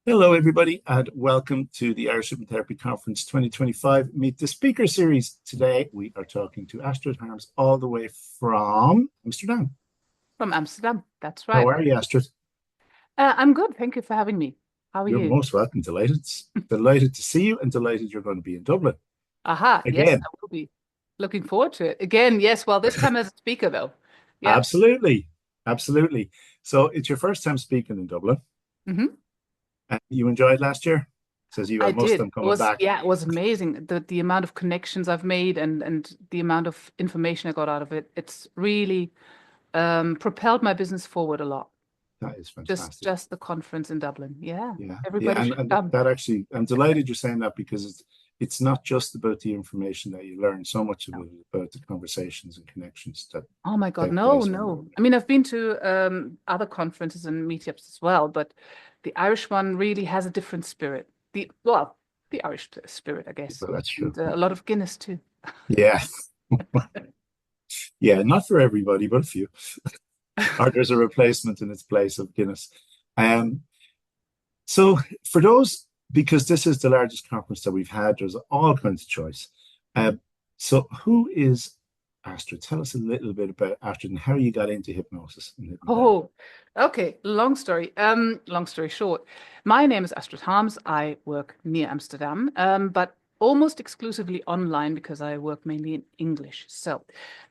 Hello, everybody, and welcome to the Irish Hypnotherapy Conference 2025 Meet the Speaker Series. Today, we are talking to Astrid Harms all the way from Amsterdam. From Amsterdam. That's How right. are you, Astrid? I'm good. Thank you for having me. How are You're you? most welcome. Delighted to see you and delighted you're going to be in Dublin Aha. Yes, again. I will be looking forward to it. Again, yes. Well, this time as a speaker, though. Yeah. Absolutely. Absolutely. So it's your first time speaking in Dublin. hmm And you enjoyed last year? Says you I had most of did. them coming back. It was amazing. The amount of connections I've made and the amount of information I got out of it. It's really propelled my business forward a lot. That is Just fantastic. just the conference in Dublin. Yeah. Yeah, yeah, Everybody should and come. that actually, I'm delighted you're saying that because it's not just about the information that you learn. So much of it is about the conversations and connections that Oh my God, take no, place when you're. no. I mean, I've been to other conferences and meetups as well, but the Irish one really has a different spirit. The Irish spirit, I guess, Well, that's true. and a lot of Guinness too. Yeah, yeah, not for everybody, but a few. Or there's a replacement in its place of Guinness. Um, so for those, because this is the largest conference that we've had, there's all kinds of choice. Mhm. So who is Astrid? Tell us a little bit about Astrid and how you got into hypnosis and hypnotherapy. Oh, okay. Long story. Long story short, my name is Astrid Harms. I work near Amsterdam, but almost exclusively online because I work mainly in English.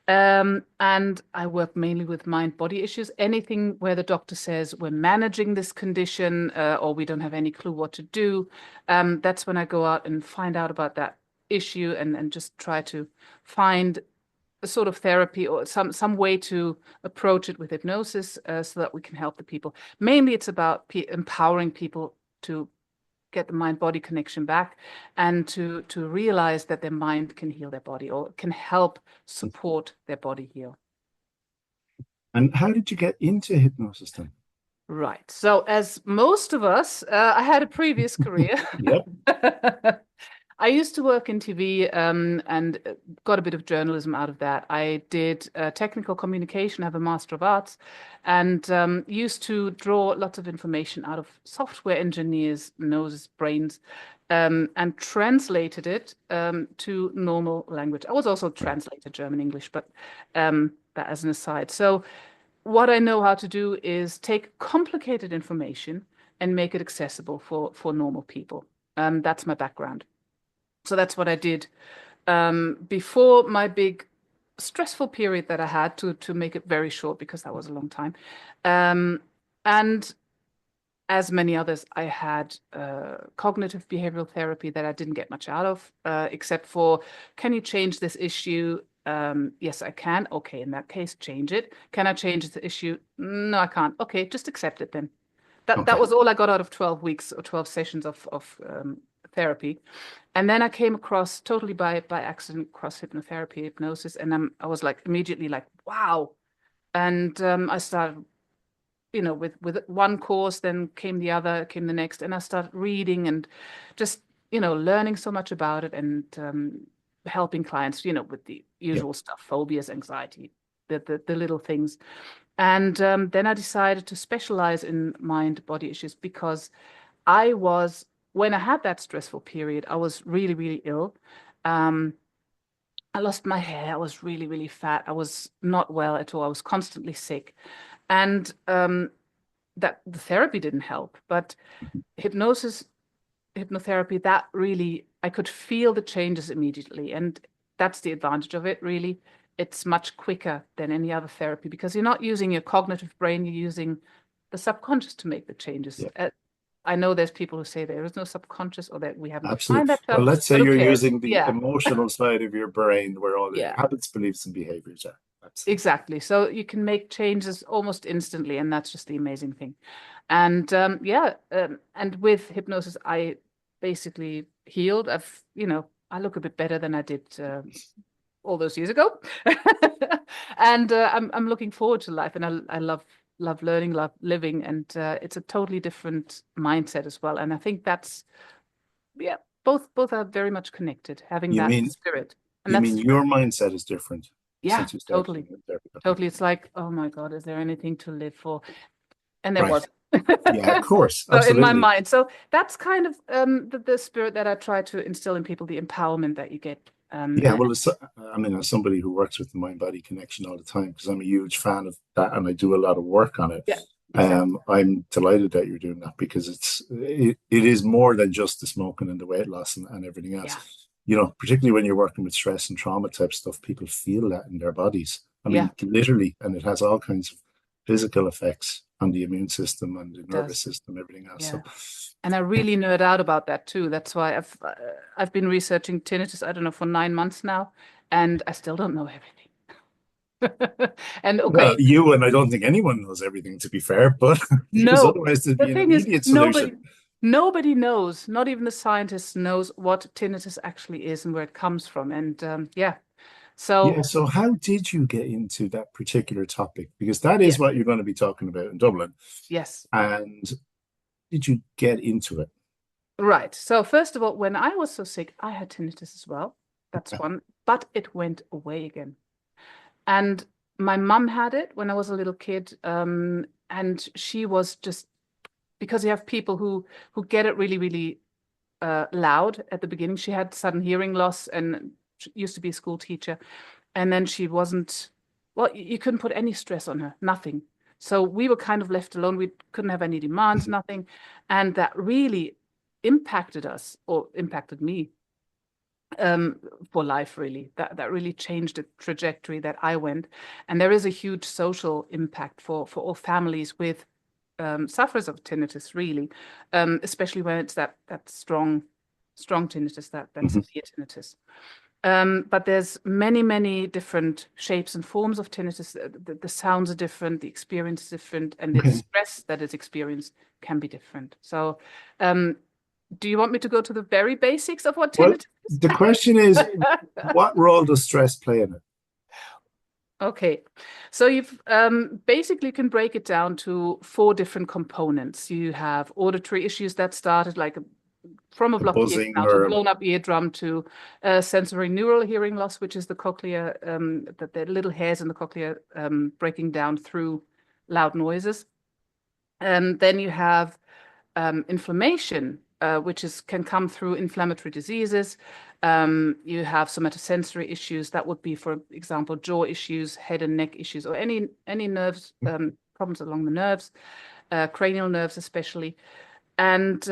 And I work mainly with mind-body issues. Anything where the doctor says we're managing this condition, or we don't have any clue what to do, that's when I go out and find out about that issue and just try to find a sort of therapy or some way to approach it with hypnosis so that we can help the people. Mainly, it's about empowering people to get the mind-body connection back and to realize that their mind can heal their body or can help support their body heal. And how did you get into hypnosis then? Right. So, as most of us, I had a previous career. Yep. I used to work in TV and got a bit of journalism out of that. I did technical communication, have a Master of Arts, and used to draw lots of information out of software engineers' noses, brains, and translated it to normal language. I was also translated German English, but that as an aside. So what I know how to do is take complicated information and make it accessible for normal people. That's my background. So that's what I did before my big stressful period that I had to make it very short because that was a long time. Um, and as many others, I had cognitive behavioral therapy that I didn't get much out of, except for, can you change this issue? Yes, I can. Okay, in that case, change it. Can I change the issue? No, I can't. Okay, just accept it then. That Okay. was all I got out of 12 weeks or 12 sessions of therapy. And then I came across totally by accident across hypnotherapy, hypnosis, and I was like immediately like, wow. And I started, with one course, then came the other, came the next, and I started reading and just, learning so much about it and helping clients, with the Yeah. usual stuff, phobias, anxiety, the little things. And then I decided to specialize in mind body issues because I was, when I had that stressful period, I was really, really ill. Um, I lost my hair. I was really, really fat. I was not well at all. I was constantly sick. And that the therapy didn't help, but hypnosis, hypnotherapy, that really, I could feel the changes immediately. And that's the advantage of it, really. It's much quicker than any other therapy because you're not using your cognitive brain, you're using the subconscious to make the changes. Yeah. I know there's people who say there is no subconscious or that we haven't defined Absolutely. that Well, term, let's say but who you're cares? using the Yeah, emotional side of your brain where all the yeah, habits, beliefs, and behaviors are. Absolutely. exactly. So you can make changes almost instantly, and that's just the amazing thing. And yeah, and with hypnosis, I basically healed. I look a bit better than I did all those years ago. And I'm looking forward to life, and I love learning, love living, and it's a totally different mindset as well. And I think that's yeah, both are very much connected, having You that mean spirit, and you mean that's your mindset is different yeah, since you started totally, doing therapy? Okay. totally. It's like, oh my God, is there anything to live for? And there Right. was. Yeah, of course, So in my absolutely. mind, so that's kind of the spirit that I try to instill in people, the empowerment that you get. Yeah, well, I mean, as somebody who works with the mind-body connection all the time, because I'm a huge fan of that and I do a lot of work on it. Yeah, exactly. I'm delighted that you're doing that because it is more than just the smoking and the weight loss and everything else. Yeah, You know, particularly when you're working with stress and trauma type stuff, people feel that in their bodies. I yeah, mean, literally, and it has all kinds of physical effects on the immune system and the it nervous does. system, everything else. Yeah. So, And I really nerd out about that too. That's why I've been researching tinnitus, I don't know, for 9 months now, and I still don't know everything. And well, okay, you and I don't think anyone knows everything, to be fair, but because no, otherwise there'd the be an thing is, immediate solution. nobody knows, not even the scientists knows what tinnitus actually is and where it comes from. And yeah, Yeah, so so how did you get into that particular topic? Because that yeah, is what you're going to be talking about in Dublin. yes. And did you get into it? Right. So first of all, when I was so sick, I had tinnitus as well. That's one, but it went away again. And my mum had it when I was a little kid, and she was just because you have people who get it really, really loud at the beginning. She had sudden hearing loss and she used to be a school teacher, and then she wasn't. Well, you couldn't put any stress on her, nothing. So we were kind of left alone. We couldn't have any demands, nothing, and that really impacted us or impacted me um, for life, really. That really changed the trajectory that I went. And there is a huge social impact for all families with sufferers of tinnitus, really, especially when it's that strong tinnitus, that Mhm. severe tinnitus. But there's many different shapes and forms of tinnitus. The sounds are different, the experience is different, and the Okay. stress that is experienced can be different. So, um, do you want me to go to the very basics of what Well, tinnitus is? the question is, what role does stress play in it? Okay, so you've basically can break it down to four different components. You have auditory issues that started like from a The blocked buzzing eardrum to or blown up eardrum to sensory neural hearing loss, which is the cochlea, the little hairs in the cochlea breaking down through loud noises. And then you have inflammation, which can come through inflammatory diseases. You have somatosensory issues that would be, for example, jaw issues, head and neck issues, or any nerves problems along the nerves, cranial nerves especially, and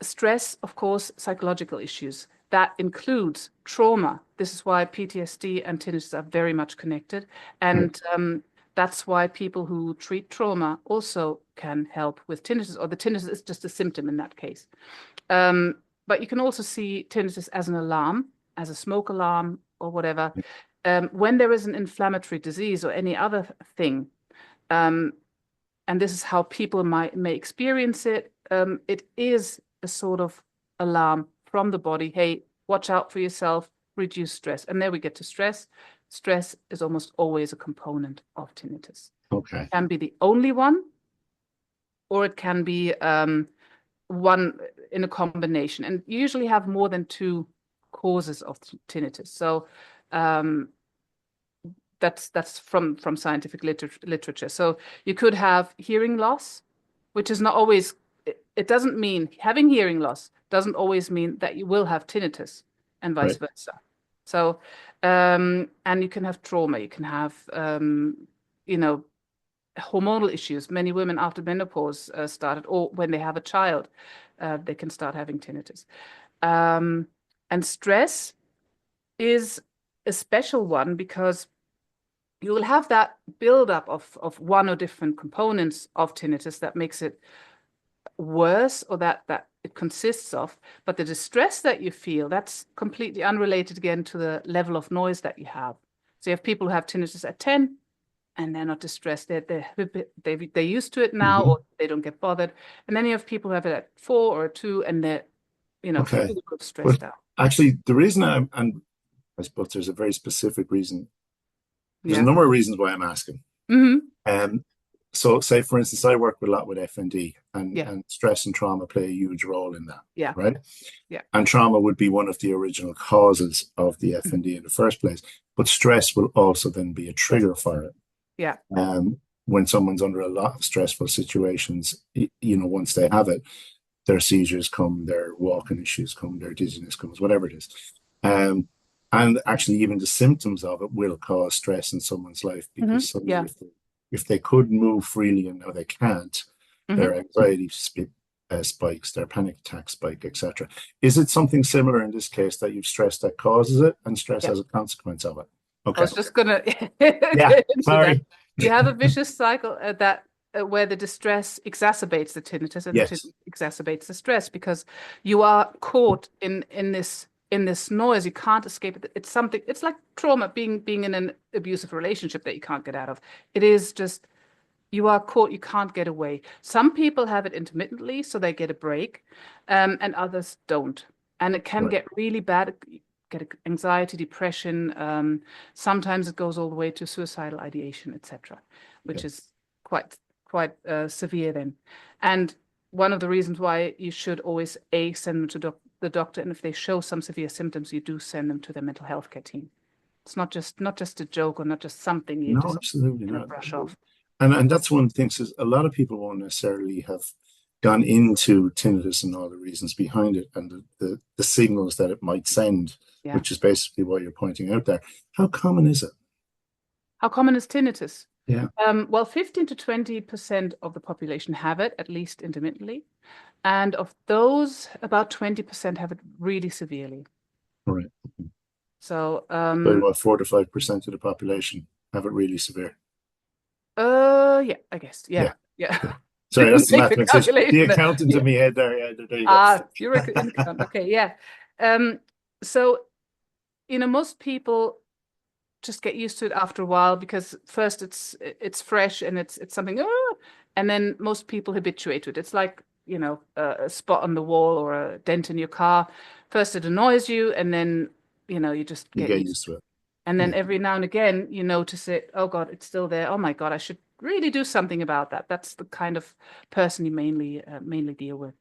stress, of course, psychological issues. That includes trauma. This is why PTSD and tinnitus are very much connected. right. And that's why people who treat trauma also can help with tinnitus, or the tinnitus is just a symptom in that case. But you can also see tinnitus as an alarm, as a smoke alarm or whatever. When there is an inflammatory disease or any other thing, um, and this is how people may experience it. It is a sort of alarm from the body. Hey, watch out for yourself, reduce stress. And there we get to stress. Stress is almost always a component of tinnitus. Okay. Can be the only one, or it can be one in a combination. And you usually have more than two causes of tinnitus. So um, that's from scientific literature. So you could have hearing loss, which is not always. It doesn't mean having hearing loss doesn't always mean that you will have tinnitus, and vice Right. versa. So, and you can have trauma. You can have, you know, hormonal issues. Many women after menopause started, or when they have a child, they can start having tinnitus. Um, and stress is a special one because you will have that buildup of one or different components of tinnitus that makes it worse, or that it consists of. But the distress that you feel, that's completely unrelated again to the level of noise that you have. So you have people who have tinnitus at 10 and they're not distressed. They're used to it now, Mhm. or they don't get bothered. And then you have people who have it at 4 or 2 and they're, Okay. through the roof But stressed out. actually, the reason and I suppose there's a very specific reason. There's a Yeah. number of reasons why I'm asking. Hmm. Um, so say for instance, I work with a lot with FND Yeah. and stress and trauma play a huge role in that, Yeah. right? Yeah. And trauma would be one of the original causes of the Mhm. FND in the first place. But stress will also then be a Yes. trigger for it. Yeah. when someone's under a lot of stressful situations, once they have it, their seizures come, their walking issues come, their dizziness comes, whatever it is. Um, and actually, even the symptoms of it will cause stress in someone's life Hmm. because suddenly, Yeah. if they could move freely and now they can't, Hmm. their anxiety spikes, their panic attack spike, etc. Is it something similar in this case that you've stress that causes it and stress Yeah. as a consequence of it? I Okay. was just gonna Yeah. get into that. Sorry. You have a vicious cycle that where the distress exacerbates the tinnitus and the Yes. tinnitus exacerbates the stress because you are caught in this noise. You can't escape it. It's something. It's like trauma, being in an abusive relationship that you can't get out of. It is just you are caught. You can't get away. Some people have it intermittently, so they get a break, and others don't. And it can Right. get really bad. Get anxiety, depression. Sometimes it goes all the way to suicidal ideation, etc., which Okay. is quite severe then. And one of the reasons why you should always send them to the doctor, and if they show some severe symptoms, you do send them to the mental health care team. It's not just a joke or not just something you No, just absolutely kind of not. brush off. And that's one of the things is a lot of people won't necessarily have gone into tinnitus and all the reasons behind it and the signals that it might send, Yeah. which is basically what you're pointing out there. How common is it? How common is tinnitus? Yeah. Well, 15 to 20% of the population have it, at least intermittently. And of those, about 20% have it really severely. All right. So, So about 4 to 5% of the population have it really severe. yeah, I guess. Yeah. Yeah. Yeah. Okay. Sorry, that's Didn't the make the mathematician, the calculation. accountant Yeah. in my head there. Yeah, there you You're an go. account. Okay, yeah. Um, so, most people just get used to it after a while because first it's fresh and it's something, and then most people habituate to it. It's like, a spot on the wall or a dent in your car. First it annoys you, and then, you just You get get used used to to it. it. And then Yeah. every now and again, you notice it. Oh God, it's still there. Oh my God, I should really do something about that. That's the kind of person you mainly deal with.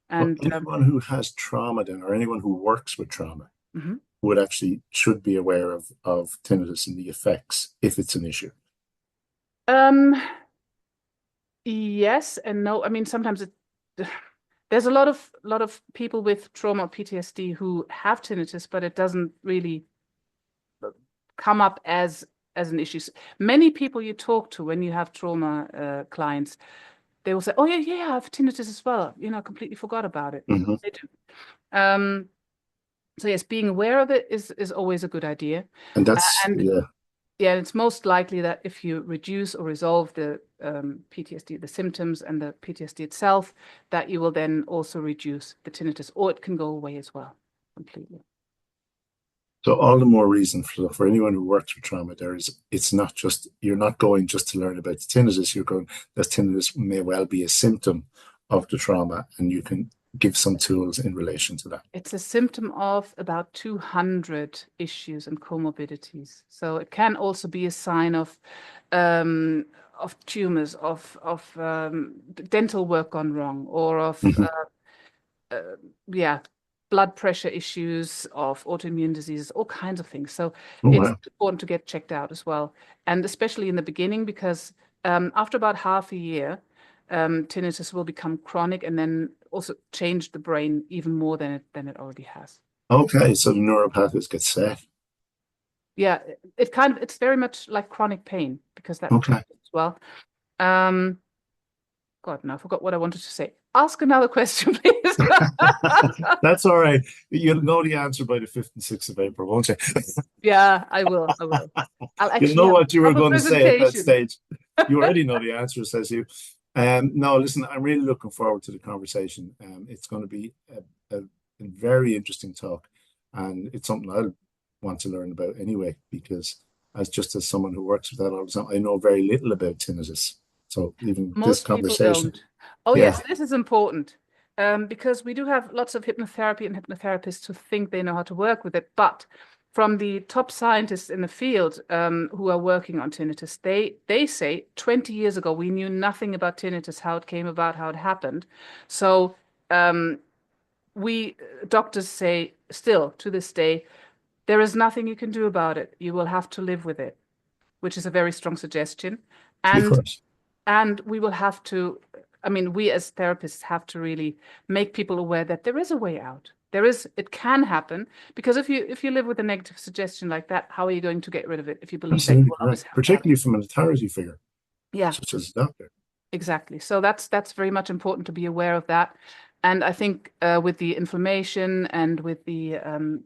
But And anyone who has trauma then, or anyone who works with trauma, mhm. would actually should be aware of tinnitus and the effects if it's an issue. um, yes and no. I mean, sometimes there's a lot of people with trauma or PTSD who have tinnitus, but it doesn't really come up as an issue. Many people you talk to when you have trauma clients, they will say, "Oh yeah, yeah, I have tinnitus as well. I completely forgot about it." Hmm. They do. Um, so yes, being aware of it is always a good idea. And that's, And yeah. yeah, it's most likely that if you reduce or resolve the PTSD, the symptoms and the PTSD itself, that you will then also reduce the tinnitus, or it can go away as well completely. So all the more reason for anyone who works with trauma, it's not just, you're not going just to learn about the tinnitus, you're going, that tinnitus may well be a symptom of the trauma, and you can give some tools in relation to that. It's a symptom of about 200 issues and comorbidities. So it can also be a sign of tumors, of dental work gone wrong, or of Hmm. uh, yeah, blood pressure issues, of autoimmune diseases, all kinds of things. So Oh, it's wow. important to get checked out as well, and especially in the beginning because after about half a year, tinnitus will become chronic and then also change the brain even more than it already has. Okay, so the neuropathways get set. Yeah, it's very much like chronic pain because that Okay. changes as well. Um, God, no, I forgot what I wanted to say. Ask another question, please. That's all right. You'll know the answer by the 5th and 6th of April, won't you? Yeah, I will. I will. I'll You'll actually know have a what you were proper going to say at that presentation. stage. You already know the answer, says you. No, listen, I'm really looking forward to the conversation. It's going to be a very interesting talk, and it's something I want to learn about anyway, because as someone who works with that all the time, I know very little about tinnitus. So even this Most people conversation, don't. Oh, yeah. yes, this is important because we do have lots of hypnotherapy and hypnotherapists who think they know how to work with it. But from the top scientists in the field who are working on tinnitus, they say 20 years ago we knew nothing about tinnitus, how it came about, how it happened. So um, we doctors say still to this day there is nothing you can do about it. You will have to live with it, which is a very strong suggestion. Of And course. and we will have to, I mean, we as therapists have to really make people aware that there is a way out. It can happen, because if you live with a negative suggestion like that, how are you going to get rid of it if you believe that you Absolutely will always correct. have that? Particularly from an authority figure, Yeah, such as a doctor. exactly. So that's very much important to be aware of that. And I think with the inflammation and with the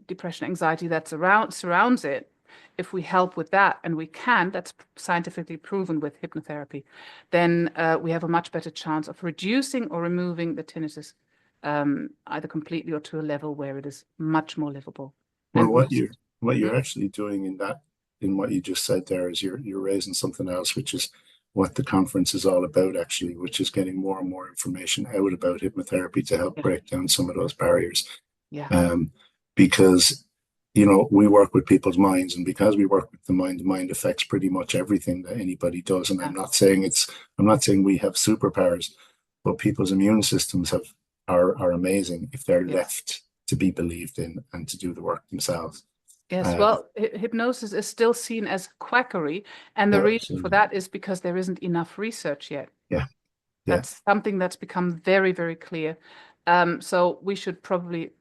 depression, anxiety that surrounds it, if we help with that, and we can, that's scientifically proven with hypnotherapy, then we have a much better chance of reducing or removing the tinnitus, either completely or to a level where it is much more livable Well, and more. what Mm, you're actually doing in what you just said there is you're raising something else, which is what the conference is all about, actually, which is getting more and more information out about hypnotherapy to help yeah, break down some of those barriers. yeah, Um, because we work with people's minds, and because we work with the mind affects pretty much everything that anybody does. And yeah, I'm not saying we have superpowers, but people's immune systems are amazing if they're yes. left to be believed in and to do the work themselves. Yes, Um, well, hypnosis is still seen as quackery, and the yeah, reason for absolutely. that is because there isn't enough research yet. Yeah, yeah. That's something that's become very, very clear. So we should probably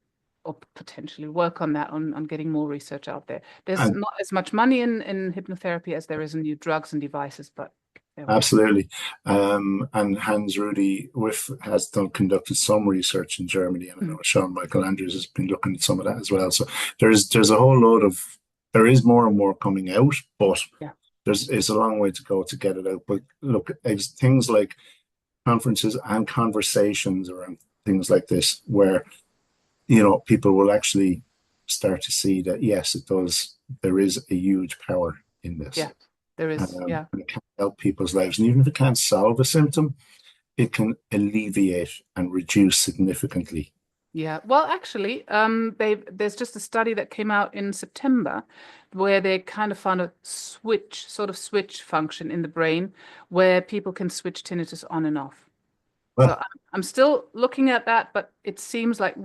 or potentially work on that, on getting more research out there. There's And not as much money in hypnotherapy as there is in new drugs and devices, but there we are. absolutely. And Hans Rudy Wiff has conducted some research in Germany, and I know Mm, Sean Michael Andrews has been looking at some of that as well. So there's a whole load of there is more and more coming out, but yeah, it's a long way to go to get it out. But look, it's things like conferences and conversations around things like this, where people will actually start to see that yes, it does. There is a huge power in this. yeah, there is. Yeah. And it can help people's lives. And even if it can't solve a symptom, it can alleviate and reduce significantly. Yeah, well, actually, there's just a study that came out in September where they kind of found a sort of switch function in the brain where people can switch tinnitus on and off. So Well, I'm still looking at that, but it seems like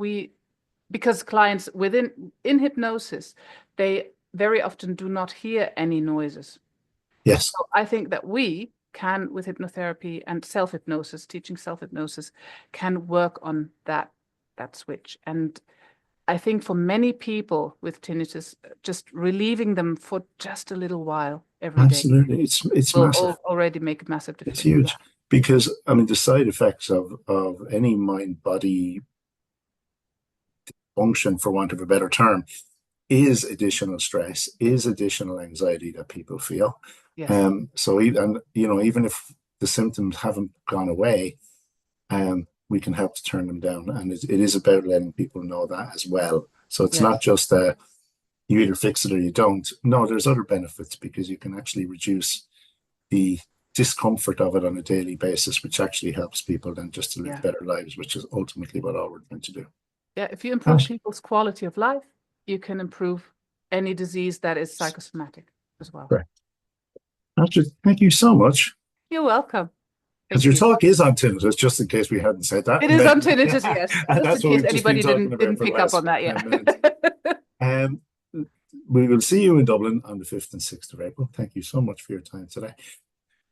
because clients in hypnosis, they very often do not hear any noises. yes, So I think that we can, with hypnotherapy and self-hypnosis, teaching self-hypnosis, can work on that switch. And I think for many people with tinnitus, just relieving them for just a little while every day absolutely. It's will massive. already make a massive It's difference. Yeah. huge because I mean the side effects of any mind body function, for want of a better term, is additional stress, is additional anxiety that people feel. Yes. So even if the symptoms haven't gone away, we can help to turn them down. And it is about letting people know that as well. So it's not Yes. just you either fix it or you don't. No, there's other benefits because you can actually reduce the discomfort of it on a daily basis, which actually helps people then just to live Yeah. better lives, which is ultimately what all we're trying to do. Yeah. If you improve Gosh, people's quality of life, you can improve any disease that is psychosomatic as well. great. Astrid, thank you so much. You're welcome. Because Thank your you. talk is on tinnitus, just in case we hadn't said that. It is on tinnitus, yes. And Just in that's what case we've just been anybody talking about didn't for the pick up last on that, 10 yeah. minutes. Um, we will see you in Dublin on the 5th and 6th of April. Thank you so much for your time today.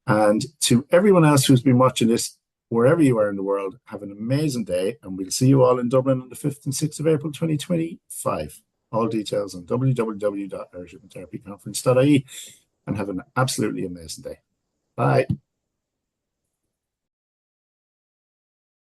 And to everyone else who's been watching this, wherever you are in the world, have an amazing day. And we'll see you all in Dublin on the 5th and 6th of April 2025. All details on www.irishhypnotherapyconference.ie, and have an absolutely amazing day. Bye.